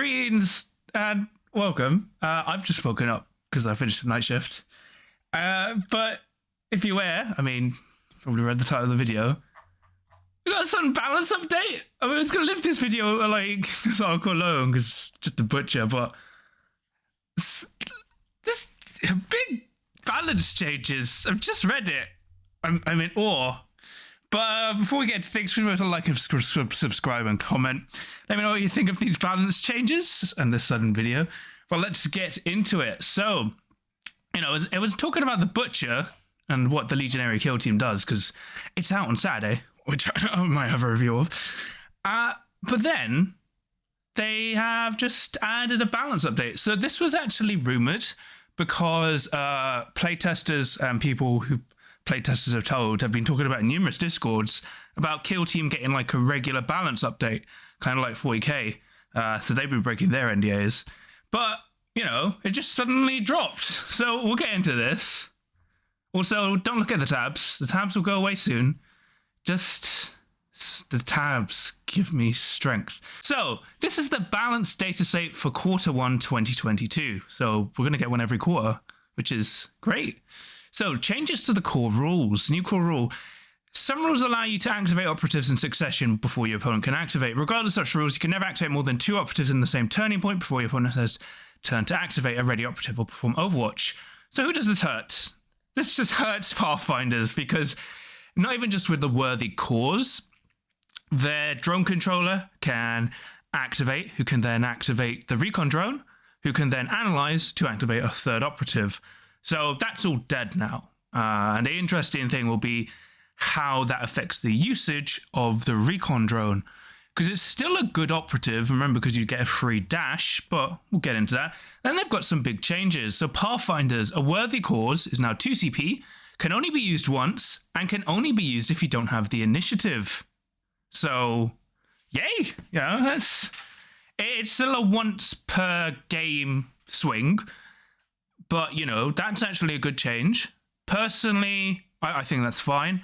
Greetings and welcome. I've just woken up because I finished the night shift. But if you're aware, I mean, probably read the title of the video, we got some balance update. I mean, I was going to leave this video like this article alone because it's just a butcher, but this big balance changes. I've just read it. I'm in awe. But before we get to things, please like and subscribe and comment. Let me know what you think of these balance changes and this sudden video. But let's get into it. So, you know, it was talking about the Butcher and what the Legionary Kill Team does, because it's out on Saturday, which I might have a review of. But then they have just added a balance update. So this was actually rumored because playtesters and people who playtesters have been talking about in numerous discords about Kill Team getting like a regular balance update, kind of like 40k. So they've been breaking their NDAs. But, you know, it just suddenly dropped. So we'll get into this. Also, don't look at the tabs. The tabs will go away soon. Just the tabs give me strength. So this is the Balance Dataslate for Q1 2022. So we're going to get one every quarter, which is great. So, changes to the core rules. New core rule. Some rules allow you to activate operatives in succession before your opponent can activate. Regardless of such rules, you can never activate more than 2 operatives in the same turning point before your opponent has turn to activate a ready operative or perform Overwatch. So who does this hurt? This just hurts Pathfinders because not even just with the worthy cause, their drone controller can activate, who can then activate the recon drone, who can then analyze to activate a third operative. So that's all dead now. And the interesting thing will be how that affects the usage of the recon drone. Because it's still a good operative, remember, because you get a free dash, but we'll get into that. Then they've got some big changes. So Pathfinders, a worthy cause is now 2 CP, can only be used once, and can only be used if you don't have the initiative. So, yay! Yeah, it's still a once per game swing. But, you know, that's actually a good change. Personally, I think that's fine.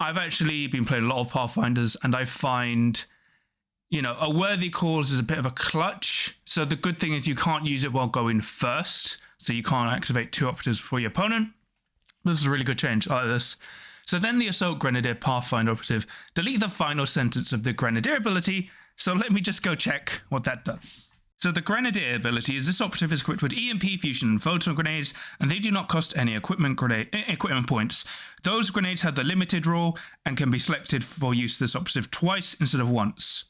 I've actually been playing a lot of Pathfinders, and I find, you know, a worthy cause is a bit of a clutch. So the good thing is you can't use it while going first. So you can't activate 2 operatives before your opponent. This is a really good change. I like this. So then the Assault Grenadier Pathfinder operative. Delete the final sentence of the Grenadier ability. So let me just go check what that does. So the Grenadier ability is this operative is equipped with EMP, fusion, and photon grenades, and they do not cost any equipment points. Those grenades have the limited rule and can be selected for use this operative twice instead of once.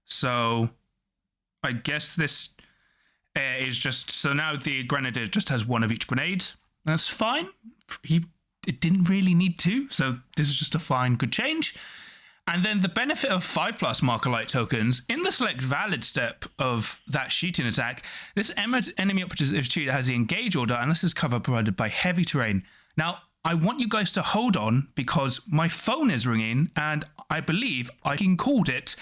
So I guess this is just, so now the Grenadier just has 1 of each grenade. That's fine. It didn't really need to, so this is just a fine, good change. And then the benefit of 5+ marker light tokens in the select valid step of that shooting attack, this enemy operative is treated as the engage order and this is cover provided by heavy terrain. Now, I want you guys to hold on because my phone is ringing and I believe I can called it.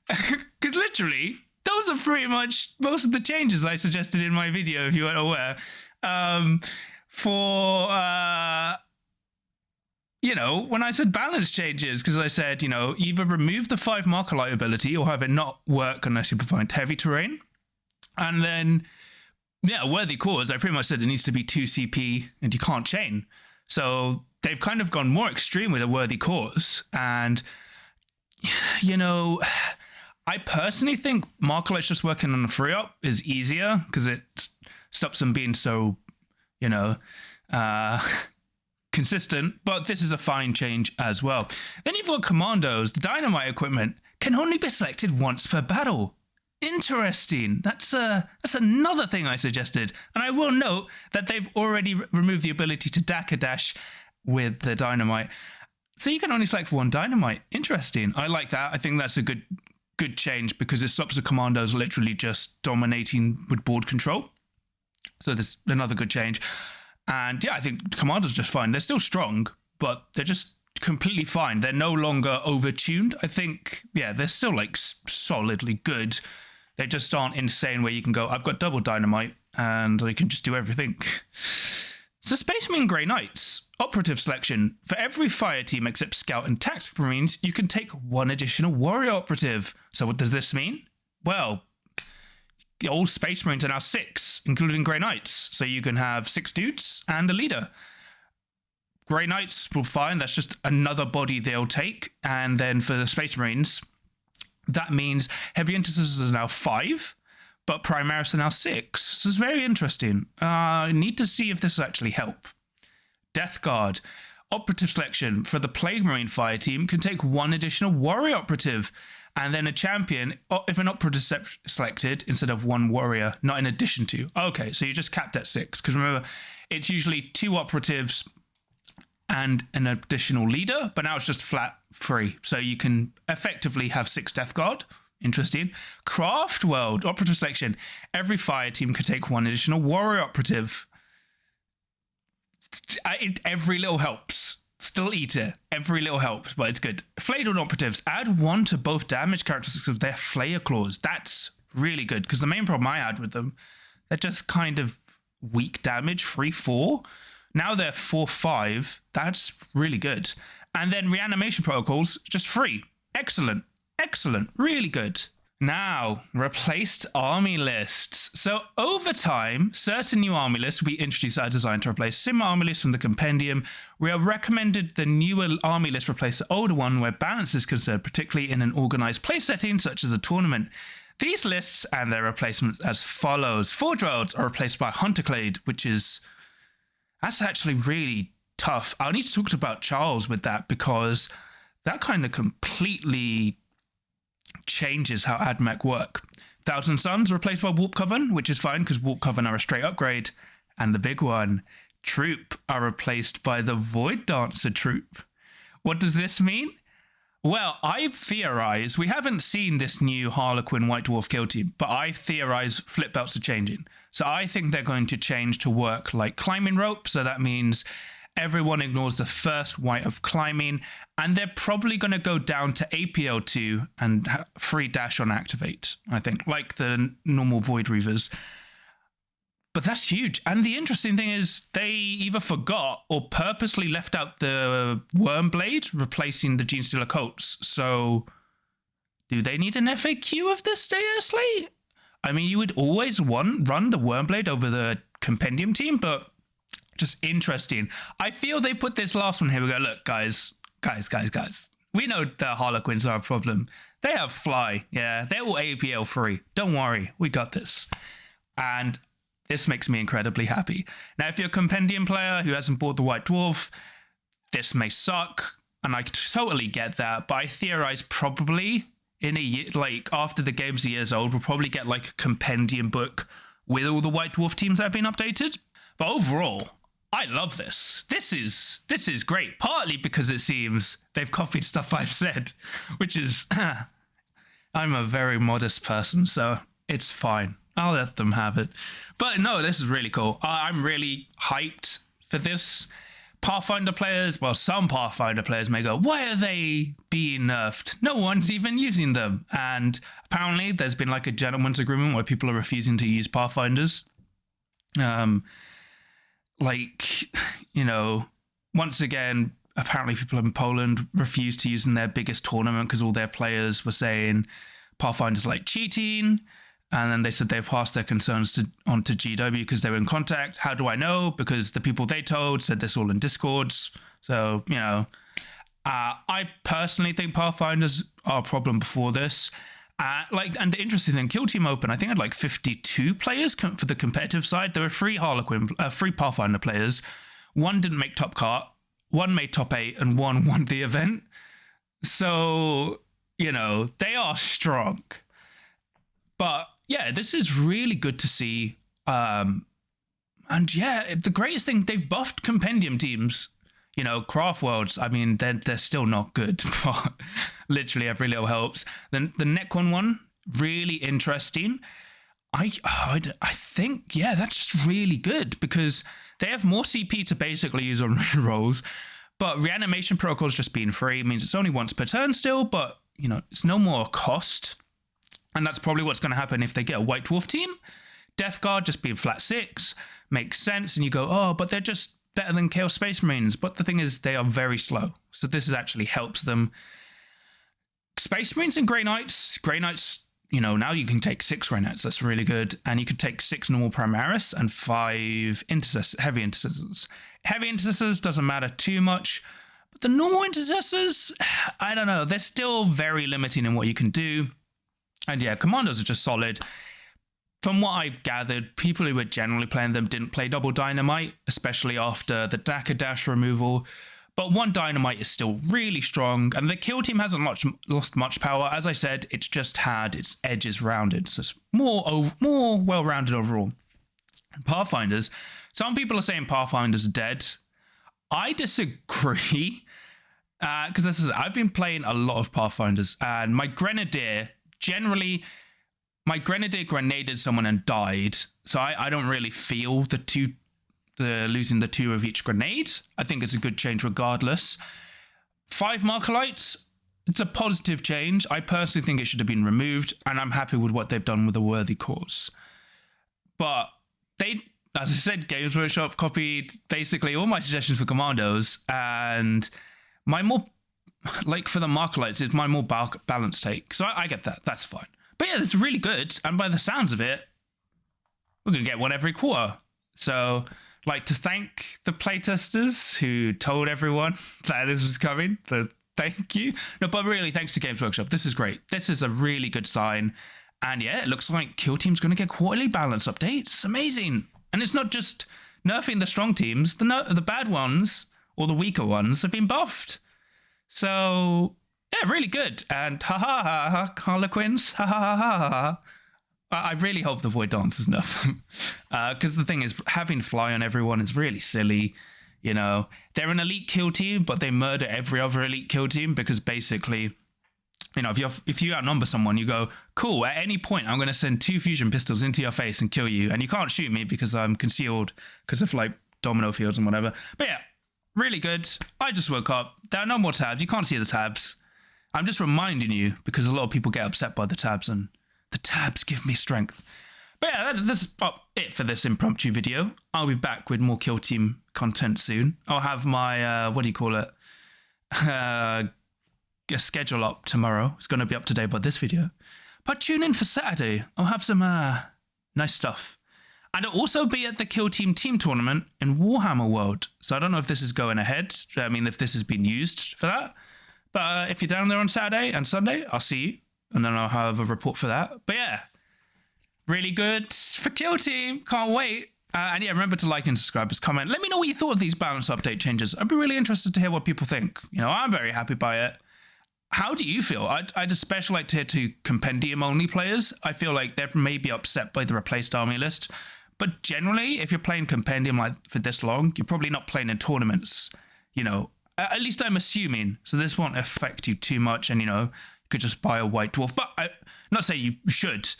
Because literally, those are pretty much most of the changes I suggested in my video, if you weren't aware. You know, when I said balance changes, because I said, you know, either remove the 5 marker light ability or have it not work unless you provide heavy terrain. And then, yeah, worthy cause, I pretty much said it needs to be 2 CP and you can't chain. So they've kind of gone more extreme with a worthy cause. And, you know, I personally think marker lights just working on a free up is easier because it stops them being so, you know, consistent, but this is a fine change as well. Then you've got commandos. The dynamite equipment can only be selected once per battle. Interesting. That's another thing I suggested. And I will note that they've already removed the ability to DAC a dash with the dynamite. So you can only select 1 dynamite. Interesting. I like that. I think that's a good change because it stops the commandos literally just dominating with board control. So there's another good change. And yeah, I think Commando's just fine. They're still strong, but they're just completely fine. They're no longer overtuned. I think, yeah, they're still like solidly good. They just aren't insane where you can go, I've got double dynamite and I can just do everything. So Space Marine Grey Knights, operative selection. For every fire team except Scout and Tactical Marines, you can take 1 additional warrior operative. So what does this mean? Well, the old Space Marines are now 6, including Grey Knights. So you can have 6 dudes and a leader. Grey Knights will fine. That's just another body they'll take. And then for the Space Marines, that means Heavy Intercessors is now 5, but Primaris are now 6. So it's very interesting. I need to see if this will actually help. Deathguard. Operative selection for the Plague Marine fire team can take 1 additional warrior operative, and then a champion if an operative selected instead of 1 warrior, not in addition to. Okay, so you're just capped at 6, because remember, it's usually 2 operatives and an additional leader, but now it's just flat 3. So you can effectively have 6 Deathguard. Interesting. Craft World, operative selection. Every fire team can take 1 additional warrior operative. Every little helps. Still eat it. Every little helps, but it's good. Flayed operatives. Add 1 to both damage characteristics of their Flayer claws. That's really good, because the main problem I had with them, they're just kind of weak damage, 3-4. Now they're 4-5. That's really good. And then reanimation protocols, just 3. Excellent. Excellent. Really good. Now, replaced army lists. So over time, certain new army lists we introduced are designed to replace similar army lists from the compendium. We have recommended the newer army list replace the older one where balance is concerned, particularly in an organized play setting such as a tournament. These lists and their replacements as follows. Forge Worlds are replaced by Hunterclade, that's actually really tough. I'll need to talk about Charles with that, because that kind of completely changes how AdMech work. Thousand Suns replaced by Warp Coven, which is fine because Warp Coven are a straight upgrade. And the big one, Troop are replaced by the Void Dancer Troop. What does this mean? Well, I theorize, we haven't seen this new Harlequin White Dwarf kill team, but I theorize flip belts are changing. So I think they're going to change to work like climbing rope. So that means everyone ignores the first white of climbing, and they're probably going to go down to APL2 and free dash on activate, I think, like the normal Void Reavers. But that's huge. And the interesting thing is they either forgot or purposely left out the Wormblade replacing the Genestealer Colts. So do they need an FAQ of this Dataslate? I mean, you would always run the Wormblade over the Compendium team, but just interesting. I feel they put this last one here. We go, look, guys. We know the Harlequins are a problem. They have fly. Yeah, they're all APL free. Don't worry. We got this. And this makes me incredibly happy. Now, if you're a Compendium player who hasn't bought the White Dwarf, this may suck. And I totally get that. But I theorize probably in a year, like after the game's a years old, we'll probably get like a Compendium book with all the White Dwarf teams that have been updated. But overall, I love this. This is great. Partly because it seems they've copied stuff I've said, which is, I'm a very modest person, so it's fine. I'll let them have it. But no, this is really cool. I'm really hyped for this. Pathfinder players, well, some Pathfinder players may go, why are they being nerfed? No one's even using them. And apparently there's been like a gentleman's agreement where people are refusing to use Pathfinders. Once again, apparently people in Poland refused to use in their biggest tournament because all their players were saying Pathfinder's like cheating. And then they said they've passed their concerns on to GW because they were in contact. How do I know? Because the people they told said this all in Discords. So, I personally think Pathfinders are a problem before this. And the interesting thing, Kill Team Open, I think had like 52 players for the competitive side. There were 3 Pathfinder players. 1 didn't make top cart, 1 made top 8, and 1 won the event. So, they are strong. But yeah, this is really good to see. And yeah, the greatest thing, they've buffed Compendium teams. Craft Worlds, I mean, they're still not good, but literally every little helps. Then the Necron one, really interesting. I think, yeah, that's really good because they have more CP to basically use on rolls, but reanimation protocols just being free means it's only once per turn still, but, it's no more cost. And that's probably what's going to happen if they get a White Dwarf team. Deathguard just being flat 6 makes sense, and you go, oh, but they're just better than Chaos Space Marines. But the thing is, they are very slow. So this actually helps them. Space Marines and Grey Knights. Grey Knights now you can take 6 Renettes. That's really good. And you can take 6 normal Primaris and 5 heavy intercessors. Heavy intercessors doesn't matter too much. But the normal intercessors, I don't know. They're still very limiting in what you can do. And yeah, commandos are just solid. From what I've gathered, people who were generally playing them didn't play double dynamite, especially after the Daka Dash removal. But 1 dynamite is still really strong, and the kill team hasn't lost much power. As I said, it's just had its edges rounded, so it's more well-rounded overall. Pathfinders, some people are saying Pathfinder's dead. I disagree, because I've been playing a lot of Pathfinders, and my Grenadier grenaded someone and died, so I don't really feel losing the 2 of each grenade. I think it's a good change regardless. 5 Markalites, it's a positive change. I personally think it should have been removed, and I'm happy with what they've done with a worthy cause. But as I said, Games Workshop copied basically all my suggestions for commandos, and for the Markalites, it's my more balanced take. So I get that. That's fine. But yeah, it's really good, and by the sounds of it, we're going to get one every quarter. So like to thank the playtesters who told everyone that this was coming. So thank you. No, but really, thanks to Games Workshop. This is great. This is a really good sign. And yeah, it looks like Kill Team's going to get quarterly balance updates. Amazing. And it's not just nerfing the strong teams. The bad ones, or the weaker ones, have been buffed. So yeah, really good. And Harlequins, I really hope the Void Dance is enough. Because the thing is, having Fly on everyone is really silly. They're an elite kill team, but they murder every other elite kill team because basically, if you outnumber someone, you go, cool, at any point, I'm going to send 2 fusion pistols into your face and kill you. And you can't shoot me because I'm concealed because of domino fields and whatever. But yeah, really good. I just woke up. There are no more tabs. You can't see the tabs. I'm just reminding you because a lot of people get upset by the tabs, and the tabs give me strength. But yeah, that's it for this impromptu video. I'll be back with more Kill Team content soon. I'll have my, schedule up tomorrow. It's going to be up to date by this video. But tune in for Saturday. I'll have some nice stuff. And I'll also be at the Kill Team team tournament in Warhammer World. So I don't know if this is going ahead. I mean, if this has been used for that. But if you're down there on Saturday and Sunday, I'll see you. And then I'll have a report for that. But yeah, really good for Kill Team. Can't wait. And yeah, remember to like and subscribe, comment. Let me know what you thought of these balance update changes. I'd be really interested to hear what people think. I'm very happy by it. How do you feel? I'd especially like to hear to compendium-only players. I feel like they may be upset by the replaced army list. But generally, if you're playing compendium for this long, you're probably not playing in tournaments. At least I'm assuming. So this won't affect you too much. And, you could just buy a White Dwarf. But I'm not saying you should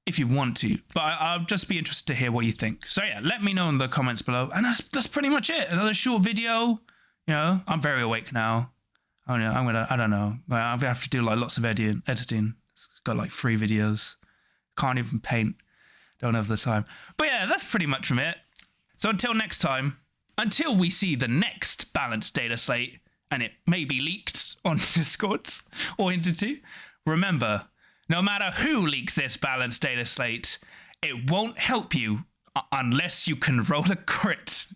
if you want to. But I'll just be interested to hear what you think. So yeah, let me know in the comments below. And that's pretty much it. Another short video. I'm very awake now. I don't know. I have to do lots of editing. It's got 3 videos. Can't even paint. Don't have the time. But yeah, that's pretty much from it. So until next time, until we see the next Balance Dataslate, and it may be leaked on Discords or Entity, remember, no matter who leaks this Balance Dataslate, it won't help you unless you can roll a crit.